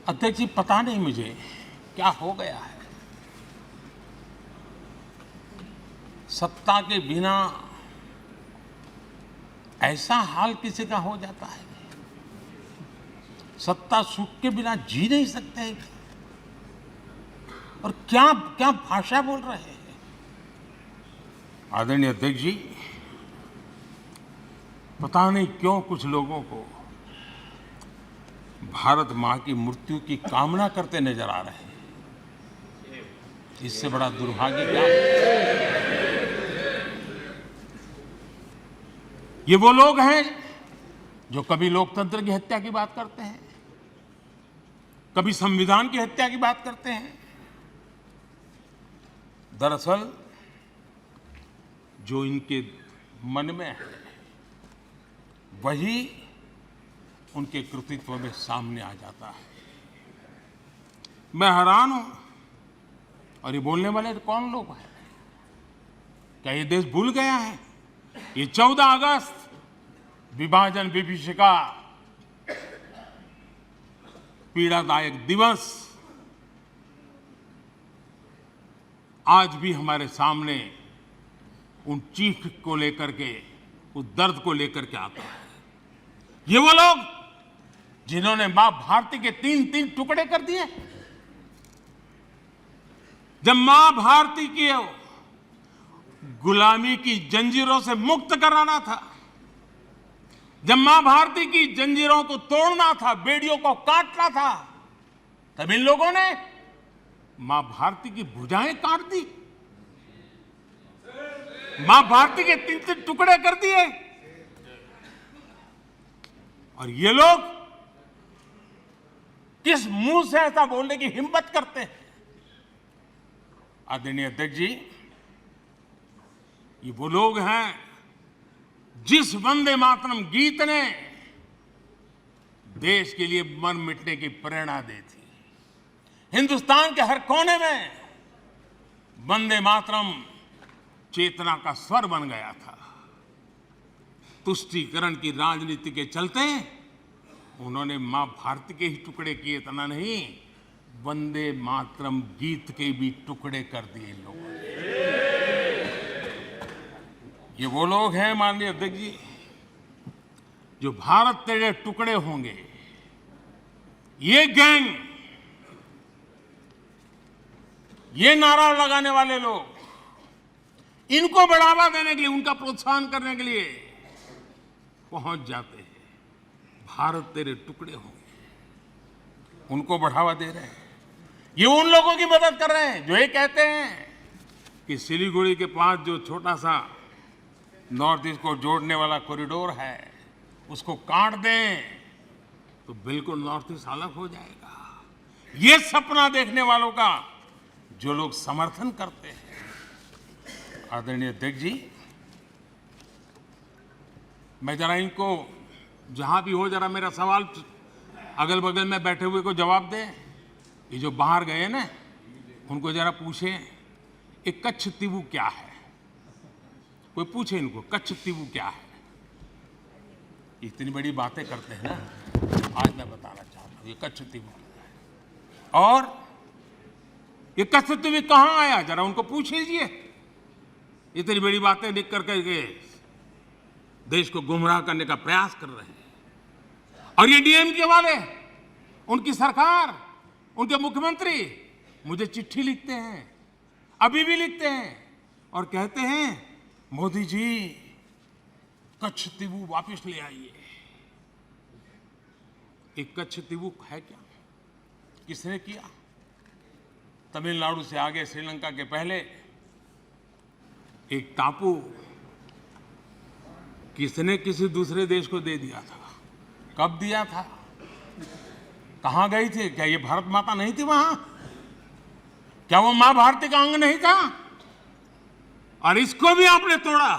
अध्यक्ष जी, पता नहीं मुझे क्या हो गया है। सत्ता के बिना ऐसा हाल किसी का हो जाता है। सत्ता सुख के बिना जी नहीं सकते हैं। और क्या क्या भाषा बोल रहे हैं। आदरणीय अध्यक्ष जी, पता नहीं क्यों कुछ लोगों को भारत मां की मृत्यु की कामना करते नजर आ रहे हैं। इससे बड़ा दुर्भाग्य क्या है। ये वो लोग हैं जो कभी लोकतंत्र की हत्या की बात करते हैं, कभी संविधान की हत्या की बात करते हैं। दरअसल जो इनके मन में है वही उनके कृतित्व में सामने आ जाता है। मैं हैरान हूं। और ये बोलने वाले कौन लोग हैं? क्या ये देश भूल गया है? ये 14 अगस्त विभाजन विभीषिका पीड़ादायक दिवस आज भी हमारे सामने उन चीख को लेकर के, उस दर्द को लेकर के आता है। ये वो लोग जिन्होंने मां भारती के 3-3 टुकड़े कर दिए। जब मां भारती की गुलामी की जंजीरों से मुक्त कराना था, जब मां भारती की जंजीरों को तोड़ना था, बेड़ियों को काटना था, तब इन लोगों ने मां भारती की भुजाएं काट दी, मां भारती के 3-3 टुकड़े कर दिए। और ये लोग किस मुंह से ऐसा बोलने की हिम्मत करते हैं? आदरणीय अध्यक्ष जी, ये वो लोग हैं जिस वंदे मातरम गीत ने देश के लिए मर मिटने की प्रेरणा दी थी। हिंदुस्तान के हर कोने में वंदे मातरम चेतना का स्वर बन गया था। तुष्टीकरण की राजनीति के चलते उन्होंने मां भारती के ही टुकड़े किए, इतना नहीं, वंदे मातरम गीत के भी टुकड़े कर दिए इन लोगों ने। ये वो लोग हैं माननीय अध्यक्ष जी, जो भारत तेरे टुकड़े होंगे, ये गैंग, ये नारा लगाने वाले लोग, इनको बढ़ावा देने के लिए, उनका प्रोत्साहन करने के लिए पहुंच जाते हैं। भारत तेरे टुकड़े होंगे, उनको बढ़ावा दे रहे हैं। ये उन लोगों की मदद कर रहे हैं जो ये कहते हैं कि सिलीगुड़ी के पास जो छोटा सा नॉर्थ ईस्ट को जोड़ने वाला कॉरिडोर है, उसको काट दें तो बिल्कुल नॉर्थ ईस्ट अलग हो जाएगा। ये सपना देखने वालों का जो लोग समर्थन करते हैं। आदरणीय अध्यक्ष जी, मैं जरा इनको, जहां भी हो, जरा मेरा सवाल अगल बगल में बैठे हुए को जवाब दें। ये जो बाहर गए ना, उनको जरा पूछें एक कच्छ तीवू क्या है। कोई पूछे इनको कच्छ तीवू क्या है। इतनी बड़ी बातें करते हैं ना, आज मैं बताना चाहता हूं ये कच्छ तीवू है। और ये कच्छ तीवू कहां आया, जरा उनको पूछ लीजिए। इतनी बड़ी बातें लिख करके देश को गुमराह करने का प्रयास कर रहे हैं। और ये डीएमके वाले, उनकी सरकार, उनके मुख्यमंत्री मुझे चिट्ठी लिखते हैं, अभी भी लिखते हैं, और कहते हैं मोदी जी कच्छ तीवू वापस ले आइए। एक कच्छ तीवू है क्या? किसने किया? तमिलनाडु से आगे श्रीलंका के पहले एक टापू किसने किसी दूसरे देश को दे दिया था? कब दिया था? कहां गई थी? क्या ये भारत माता नहीं थी वहां? क्या वो मां भारती का अंग नहीं था? और इसको भी आपने तोड़ा।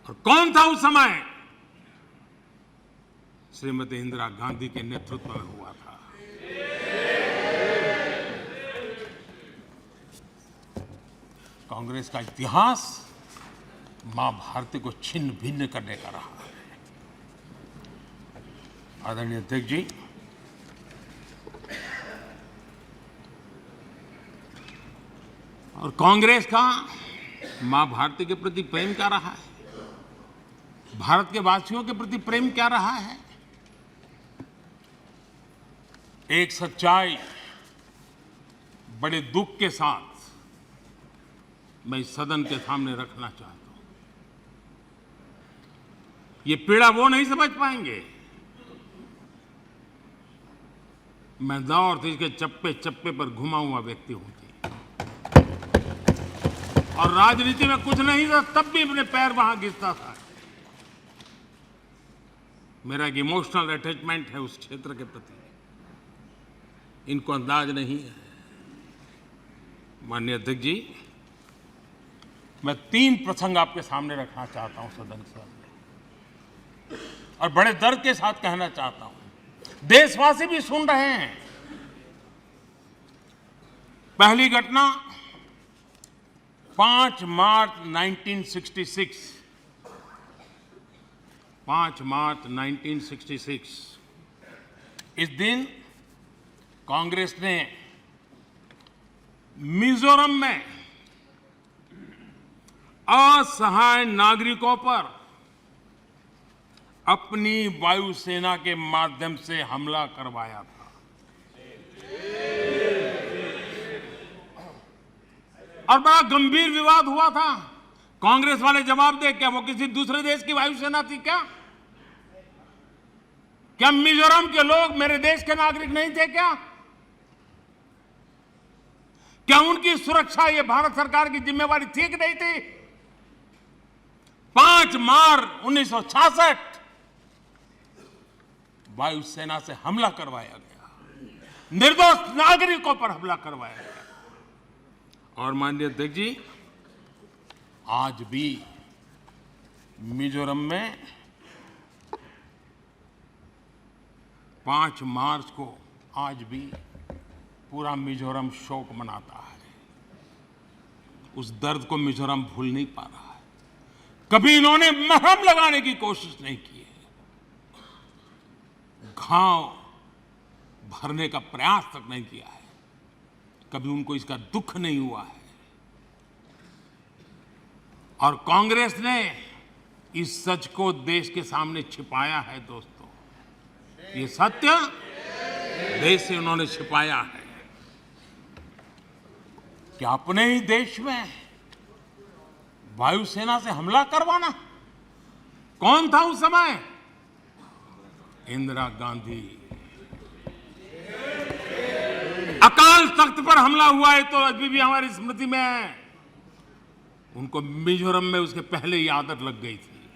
और कौन था उस समय? श्रीमती इंदिरा गांधी के नेतृत्व में हुआ था। कांग्रेस का इतिहास मां भारती को छिन्न भिन्न करने का रहा है। आदरणीय अध्यक्ष जी, और कांग्रेस का मां भारती के प्रति प्रेम क्या रहा है, भारत के वासियों के प्रति प्रेम क्या रहा है, एक सच्चाई बड़े दुख के साथ मैं इस सदन के सामने रखना चाहता हूं। ये पीड़ा वो नहीं समझ पाएंगे। मैं नॉर्थ ईस्ट के चप्पे चप्पे पर घुमा हुआ व्यक्ति हूं और राजनीति में कुछ नहीं था तब भी अपने पैर वहां घिसता था। मेरा एक इमोशनल अटैचमेंट है उस क्षेत्र के प्रति, इनको अंदाज नहीं है। माननीय अध्यक्ष जी, मैं 3 प्रसंग आपके सामने रखना चाहता हूं सदन के सामने और बड़े दर्द के साथ कहना चाहता हूं, देशवासी भी सुन रहे हैं। पहली घटना 5 मार्च 1966, 5 मार्च 1966। इस दिन कांग्रेस ने मिजोरम में असहाय नागरिकों पर अपनी वायुसेना के माध्यम से हमला करवाया था। और बड़ा गंभीर विवाद हुआ था। कांग्रेस वाले जवाब दे, क्या वो किसी दूसरे देश की वायुसेना थी क्या? क्या मिजोरम के लोग मेरे देश के नागरिक नहीं थे क्या? क्या उनकी सुरक्षा ये भारत सरकार की जिम्मेवारी थी कि नहीं थी? 5 मार्च 1966 वायुसेना से हमला करवाया गया, निर्दोष नागरिकों पर हमला करवाया गया। और माननीय अध्यक्ष जी, आज भी मिजोरम में 5 मार्च को आज भी पूरा मिजोरम शोक मनाता है। उस दर्द को मिजोरम भूल नहीं पा रहा है। कभी इन्होंने मरहम लगाने की कोशिश नहीं की है, घाव भरने का प्रयास तक नहीं किया है। कभी उनको इसका दुख नहीं हुआ है। और कांग्रेस ने इस सच को देश के सामने छिपाया है। दोस्तों, ये सत्य देश से उन्होंने छिपाया है कि अपने ही देश में वायुसेना से हमला करवाना। कौन था उस समय? इंदिरा गांधी। अकाल तख्त पर हमला हुआ है तो अभी भी हमारी स्मृति में है। उनको मिजोरम में उसके पहले ही आदत लग गई थी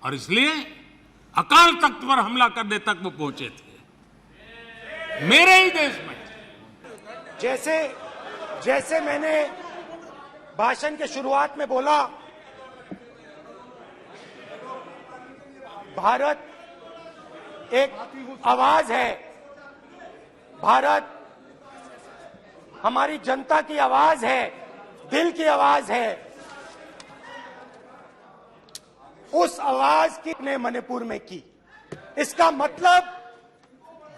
और इसलिए अकाल तख्त पर हमला करने तक वो पहुंचे थे, मेरे ही देश में। जैसे मैंने भाषण के शुरुआत में बोला, भारत एक आवाज है। भारत हमारी जनता की आवाज है, दिल की आवाज है। उस आवाज की ने मणिपुर में की। इसका मतलब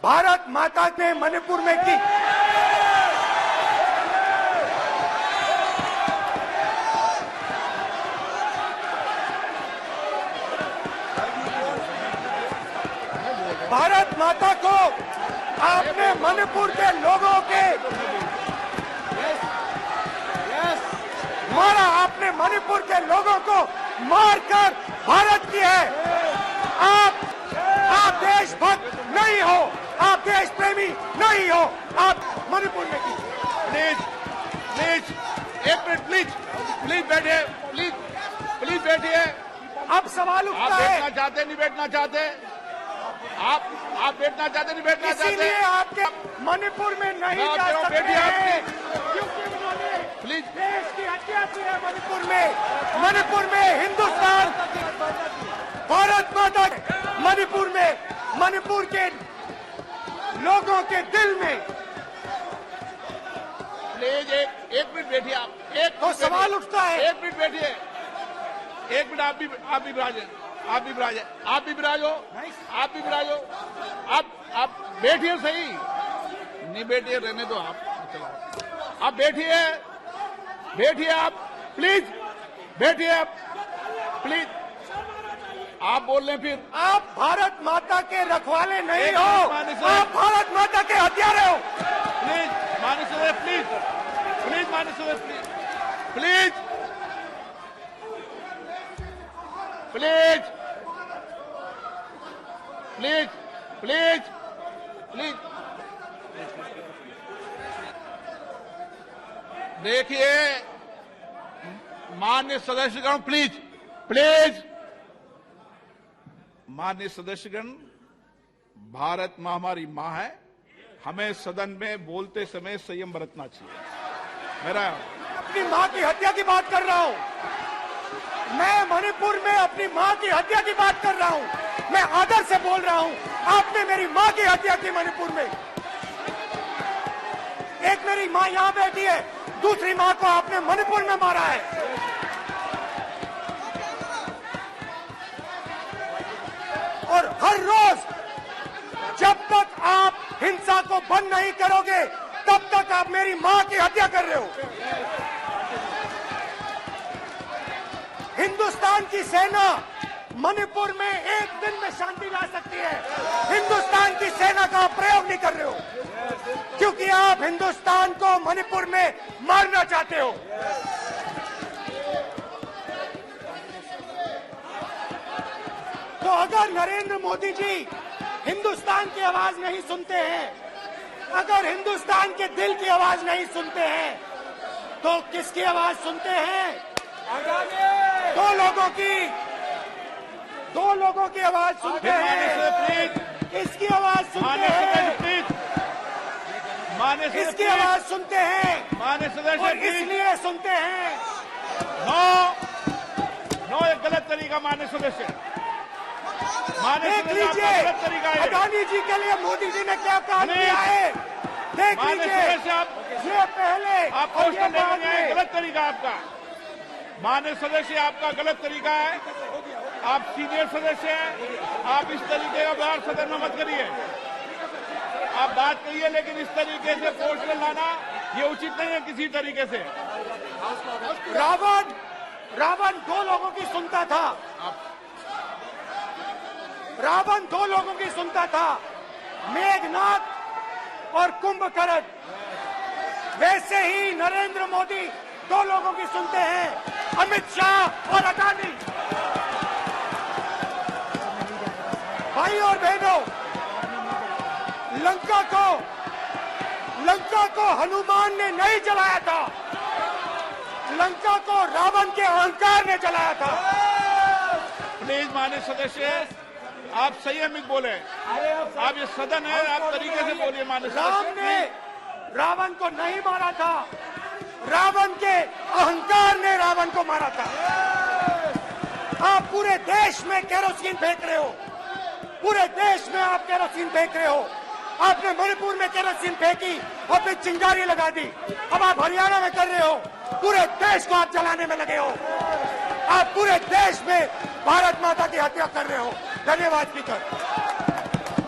भारत माता ने मणिपुर में की। भारत माता को आपने मणिपुर के लोगों के मारा। आपने मणिपुर के लोगों को मारकर भारत की है। आप देशभक्त नहीं हो, आप देश प्रेमी नहीं हो, आप मणिपुर में की। प्लीज एक मिनट, प्लीज बैठिए, प्लीज बैठिए। अब सवाल उठता आप है, बैठना चाहते नहीं बैठना चाहते? आप बैठना चाहते नहीं बैठना चाहते? इसीलिए आपके मणिपुर में नहीं जा सकते हैं क्योंकि उन्होंने प्लीज देश की हत्या की है। मणिपुर में हिंदुस्तान, भारत माता, मणिपुर के लोगों के दिल में। प्लीज एक मिनट बैठिए। आप तो सवाल उठता है, 1 मिनट बैठिए। 1 मिनट आप भी विराजे। आप भी विराजो। आप बैठिए सही। नहीं बैठिए, रहने दो। आप बैठिए। बैठिए आप, प्लीज बैठिए आप, प्लीज। आप बोल रहे हैं फिर। आप भारत माता के रखवाले नहीं एक हो, मिनट माननीय सदस्य। आप भारत माता के हत्यारे हो। प्लीज माननीय सदस्य, प्लीज प्लीज माननीय सदस्य, please please please please please. देखिए माननीय सदस्यगण, प्लीज प्लीज। माननीय सदस्यगण, भारत माँ हमारी माँ है, हमें सदन में बोलते समय संयम बरतना चाहिए। मेरा अपनी माँ की हत्या की बात कर रहा हूँ मैं, मणिपुर में अपनी माँ की हत्या की बात कर रहा हूँ मैं, आदर से बोल रहा हूँ। आपने मेरी माँ की हत्या की मणिपुर में। एक मेरी माँ यहाँ बैठी है, दूसरी माँ को आपने मणिपुर में मारा है। और हर रोज जब तक आप हिंसा को बंद नहीं करोगे तब तक आप मेरी माँ की हत्या कर रहे हो। हिंदुस्तान की सेना मणिपुर में एक दिन में शांति ला सकती है, हिंदुस्तान की सेना का प्रयोग नहीं कर रहे हो, क्योंकि आप हिंदुस्तान को मणिपुर में मारना चाहते हो। तो अगर नरेंद्र मोदी जी हिंदुस्तान की आवाज नहीं सुनते हैं, अगर हिंदुस्तान के दिल की आवाज नहीं सुनते हैं, तो किसकी आवाज सुनते हैं? दो लोगों की आवाज सुनते हैं। इसकी आवाज सुनते हैं, इसकी आवाज सुनते हैं, माननीय सदस्य, और इसलिए सुनते हैं। नो, ये गलत तरीका माननीय सदस्य। देख लीजिए अडानी जी के लिए मोदी जी ने क्या काम किया है, देख लीजिए। ये पहले आप क्वेश्चन लेंगे, गलत तरीका आपका। माननीय सदस्य, आपका गलत तरीका है। आप सीनियर सदस्य हैं, आप इस तरीके का व्यवहार सदन में मत करिए। आप बात करिए, लेकिन इस तरीके से क्वेश्चन लाना ये उचित नहीं है किसी तरीके से। रावण दो लोगों की सुनता था, रावण दो लोगों की सुनता था, मेघनाथ और कुंभकर्ण। वैसे ही नरेंद्र मोदी दो लोगों की सुनते हैं, अमित शाह और अडानी। भाई और बहनों, लंका को हनुमान ने नहीं जलाया था, लंका को रावण के अहंकार ने जलाया था। प्लीज माननीय सदस्य, आप संयमित बोले। आप ये सदन है, आप तरीके से बोलिए। माननीय राम ने रावण को नहीं मारा था, रावण के अहंकार ने रावण को मारा था। आप पूरे देश में केरोसिन फेंक रहे हो, पूरे देश में आप केरोसिन फेंक रहे हो। आपने मणिपुर में केरोसिन फेंकी और फिर चिंगारी लगा दी। अब आप हरियाणा में कर रहे हो, पूरे देश को आप जलाने में लगे हो। आप पूरे देश में भारत माता की हत्या कर रहे हो। धन्यवाद स्पीकर।